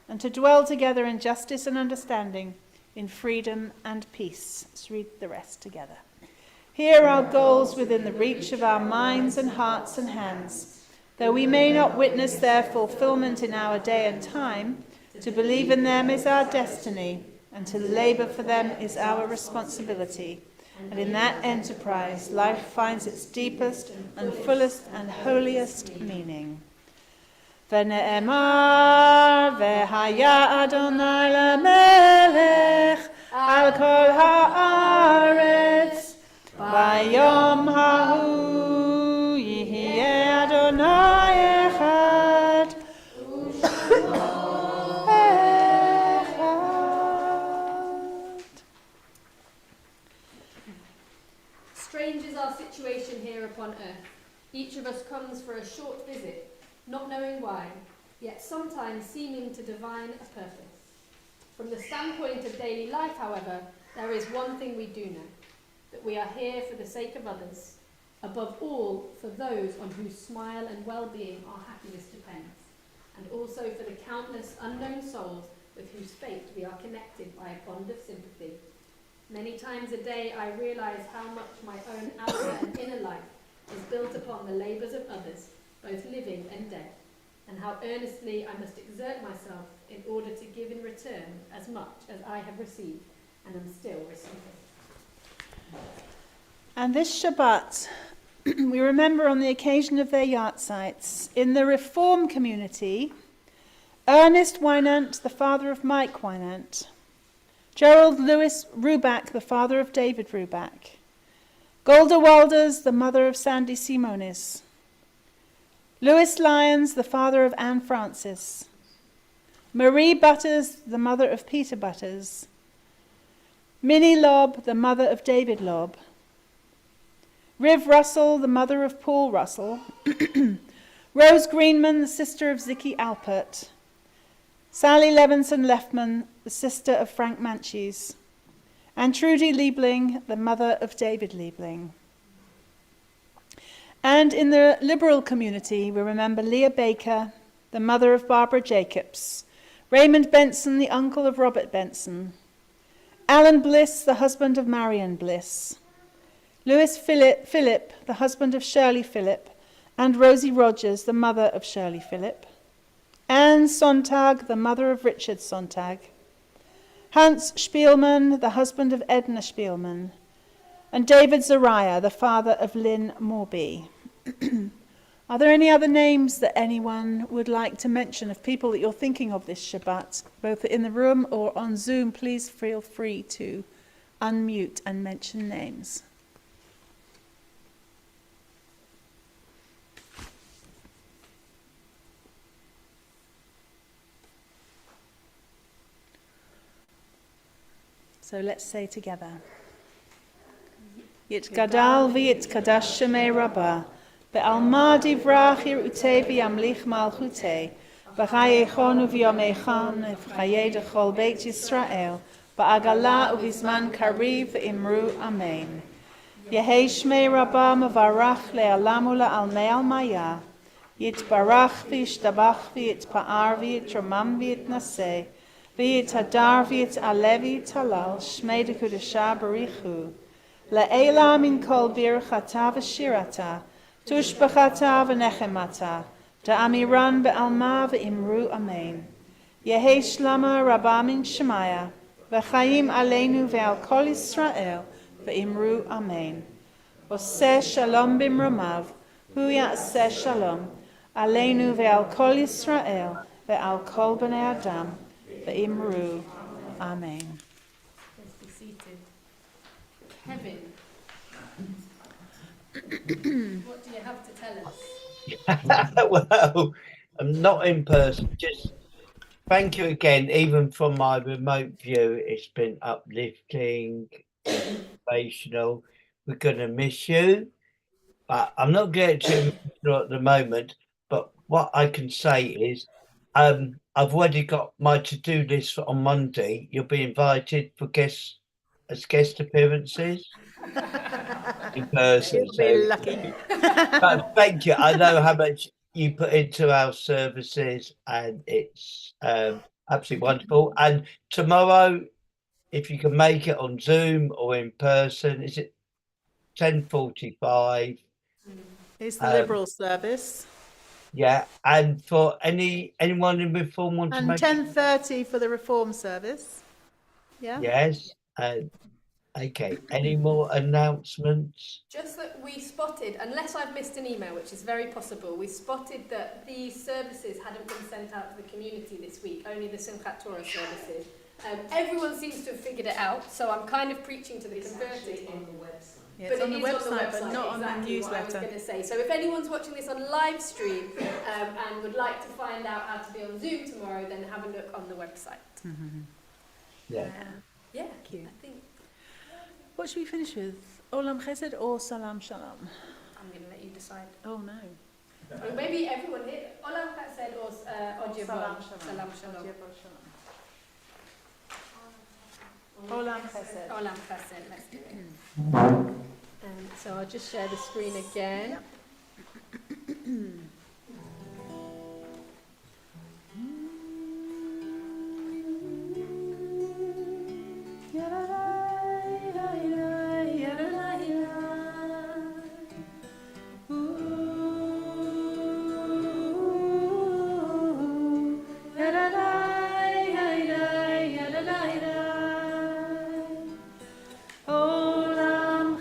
and to dwell together in justice and understanding, in freedom and peace. Let's read the rest together. Here are goals within the reach of our minds and hearts and hands, though we may not witness their fulfillment in our day and time. To believe in them is our destiny, and to labour for them is our responsibility. And in that enterprise, life finds its deepest and fullest and holiest meaning. ונאמר, והיה אדוני למלך על כל הארץ, ביום ההוא יהיה אדוני אחד, Strange is our situation here upon earth. Each of us comes for a short visit, not knowing why, yet sometimes seeming to divine a purpose. From the standpoint of daily life, however, there is one thing we do know, that we are here for the sake of others, above all for those on whose smile and well-being our happiness depends, and also for the countless unknown souls with whose fate we are connected by a bond of sympathy. Many times a day I realize how much my own outer and inner life is built upon the labours of others, both living and dead, and how earnestly I must exert myself in order to give in return as much as I have received and am still receiving. And this Shabbat, we remember on the occasion of their yahrzeits, in the Reform community, Ernest Wynant, the father of Mike Wynant, Gerald Lewis Ruback, the father of David Ruback, Golda Walders, the mother of Sandy Simonis, Louis Lyons, the father of Anne Francis, Marie Butters, the mother of Peter Butters, Minnie Lobb, the mother of David Lobb, Riv Russell, the mother of Paul Russell, Rose Greenman, the sister of Ziki Alpert, Sally Levinson Lefman, the sister of Frank Manches, and Trudy Liebling, the mother of David Liebling. And in the liberal community, we remember Leah Baker, the mother of Barbara Jacobs, Raymond Benson, the uncle of Robert Benson, Alan Bliss, the husband of Marion Bliss, Louis Phillip, the husband of Shirley Phillip, and Rosie Rogers, the mother of Shirley Phillip, Anne Sontag, the mother of Richard Sontag, Hans Spielman, the husband of Edna Spielman, and David Zariah, the father of Lynn Morby. Are there any other names that anyone would like to mention of people that you're thinking of this Shabbat, both in the room or on Zoom? Please feel free to unmute and mention names. So let's say together. Yitgadal v'yitkadash shemei Rabbah, be'alma divrach yirutei v'yamlich malchutei, v'chayechon u'v'yomechan v'chayei dechol beit Yisrael, ba'agala u'v'zman kariv v'imru amen. Yehei shmei Rabbah mevarach le'alam u'la'almei almaya, Yitbarach v'yishtabach v'yitpa'ar v'yitramam v'yitnaseh v'yithadar v'yit'aleh v'yithalal shmei dekudashah barichu le'ela min kol birchata v'shirata tushbachata v'nechemata da'amiran be'alma v'imru amen. Yehi shlama rabba min shemaya v'chaim aleinu ve'al kol Yisrael v'imru amen. Oseh shalom bimramav hu ya'aseh shalom aleinu ve'al kol Yisrael ve'al kol b'nei adam ve'imru amen. Let's be seated. Kevin, what do you have to tell us? Well, I'm not in person. Just thank you again. Even from my remote view, it's been uplifting, inspirational. We're going to miss you. But I'm not getting too emotional at the moment. But what I can say is, I've already got my to-do list for on Monday. You'll be invited for guest appearances in person. You'll be lucky. But thank you. I know how much you put into our services, and it's absolutely wonderful. And tomorrow, if you can make it on Zoom or in person, is it 10:45? It's the liberal service. Yeah, and for anyone in Reform want to And make 10:30 for the reform service. Yeah? yes, okay. Any more announcements? Just that we spotted, unless I've missed an email, which is very possible, we spotted that these services hadn't been sent out to the community this week, only the Simchat Torah services. Everyone seems to have figured it out, so I'm kind of preaching to the converted. on the website. Yeah, But it's on it the is website, but not on the exactly what I was newsletter. going to say. So if anyone's watching this on live stream and would like to find out how to be on Zoom tomorrow, then have a look on the website. Yeah. Yeah, Thank you. I think What should we finish with? Olam Chesed or Salam Shalom? I'm going to let you decide. Oh no. Or maybe everyone here. Olam Chesed or Od Yevon. Salam Shalom. Salam Shalom. Olam Chesed. Olam Chesed, let's do it. So I'll just share the screen again. Olam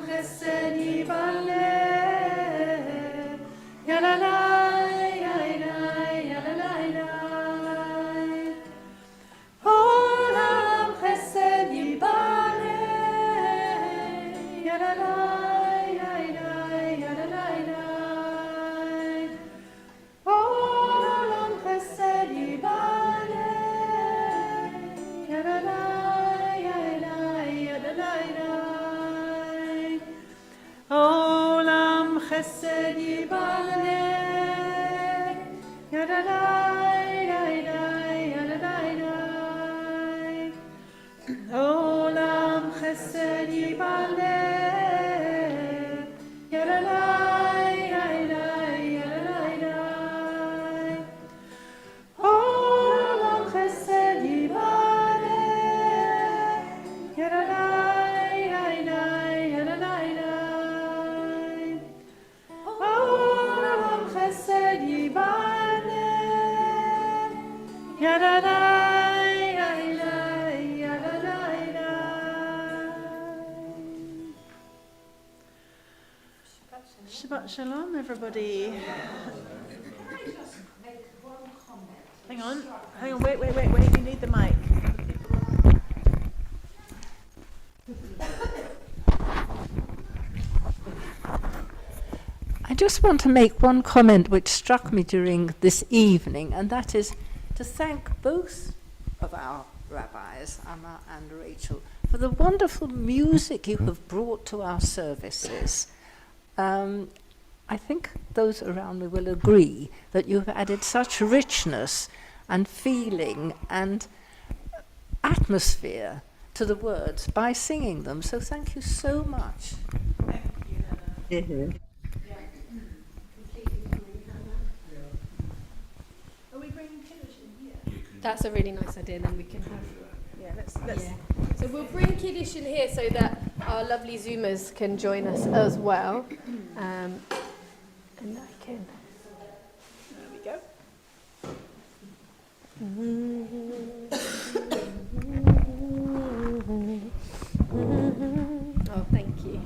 Chesed Yibaleh, Yadadai, Yadadai, Yadadai. Olam Chesed Yibaleh, Yadadai, Yadadai, Yadadai. Olam Chesed Yibaleh, Yadadai, Yadadai, Yadadai. Olam Chesed Yibaleh, Yadadai, Yadadai, Yadadai. Olam Chesed Yibaleh, Yadadai, Yadadai, Yadadai. Olam Chesed Yibaleh, Yadadai, Yadadai, Yadadai. Olam Chesed Yibaleh, Yadadai, Yadadai, Yadadai. Olam Chesed Yibaleh, Yadadai, Yadadai, Yadadai. Shabbat Shalom, everybody. Hang on, wait, you need the mic. I just want to make one comment which struck me during this evening, and that is to thank both of our rabbis, Anna and Rachel, for the wonderful music you have brought to our services. I think those around me will agree that you've added such richness and feeling and atmosphere to the words by singing them. So thank you so much. Mhm. Are we bringing Kiddush in here? That's a really nice idea. Then we can have. Yeah, let's. Yeah. So we'll bring Kiddush in here so that our lovely Zoomers can join us as well. And I can. There we go. Oh, thank you.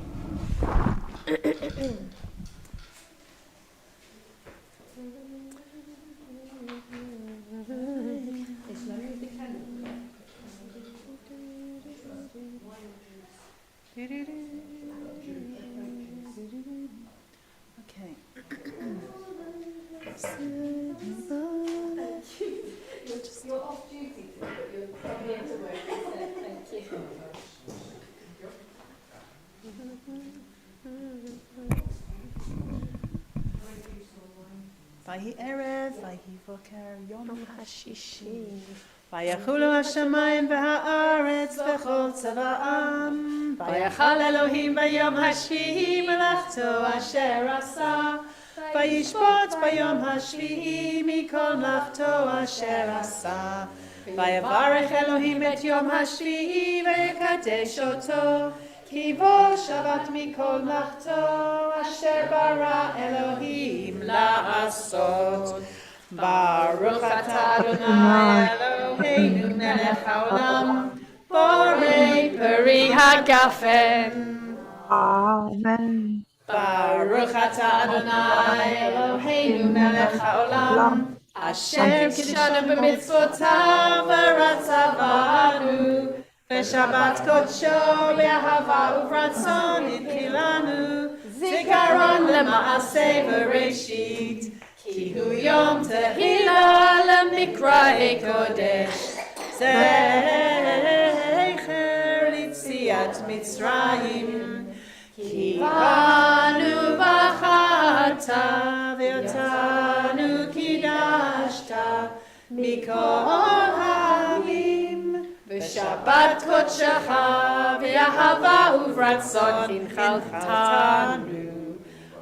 Okay. You're off duty, but you're coming here to work instead. Thank you. ויהי ערב, ויהי בוקר, יום השישי. ויחולו השמיים והארץ וכל צבאם. ויחל אלוהים ביום השביעי מלאכתו אשר עשה. וישפוט ביום השביעי מכל מלאכתו אשר עשה. ויברך אלוהים את יום השביעי ויקדש אותו. כי בו שבת מכל מלאכתו אשר ברא אלוהים לעשות. ברוך אתה אדוני אלוהינו מלך העולם, בורא פרי הגפן. Amen. ברוך אתה אדוני אלוהינו מלך העולם, אשר קידשנו במצוותיו ורצה בנו. בשבת קודשו באהבה וברצון התחילנו, זיכרון למעשה בראשית, כי הוא יום תחילה למקראי קודש, זכר ליציאת מצרים. כי בנו בחרת ואותנו קידשת מכל העמים. בשבת קודשך באהבה וברצון הנחלתנו.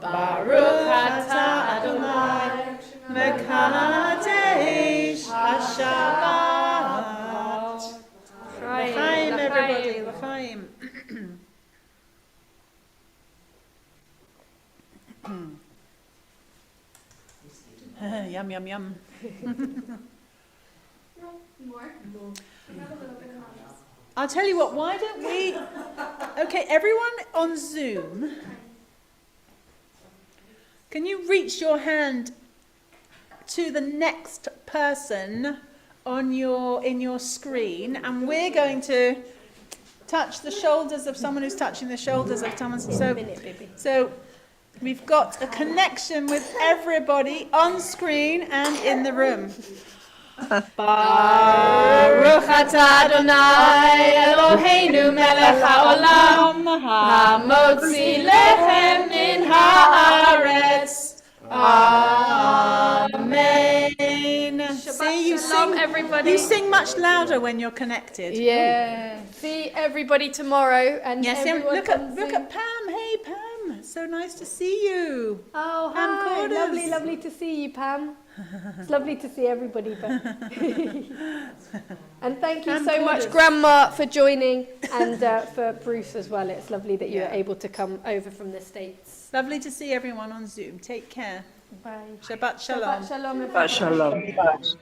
ברוך אתה אדוני מקדש השבת. לחיים everybody, לחיים. Yum, yum, yum. More. I'll tell you what, why don't we... Okay, everyone on Zoom, can you reach your hand to the next person on in your screen, and we're going to touch the shoulders of someone who's touching the shoulders of someone. So we've got a connection with everybody on screen and in the room. Baruch atah Adonai Eloheinu melech haolam hamotzi lechem min haaretz. Amen. See, you sing, everybody. You sing much louder when you're connected. Yeah. See everybody tomorrow, and yes. Look at Pam. Hey, Pam. So nice to see you. Oh, Pam hi. Corders. Lovely to see you, Pam. It's lovely to see everybody back. And thank you so much, Grandma, for joining, and for Bruce as well. It's lovely that you were able to come over from the States. Lovely to see everyone on Zoom. Take care. Bye. Shabbat shalom. Shabbat shalom. Shabbat shalom.